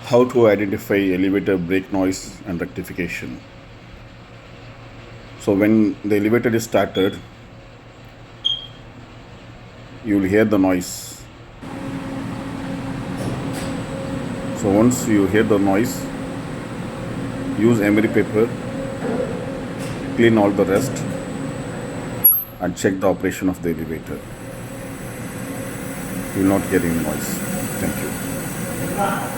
How to identify elevator brake noise and rectification. So when the elevator is started, you will hear the noise. So once you hear the noise, use emery paper, clean all the rest, and check the operation of the elevator. You will not hear any noise. Thank you.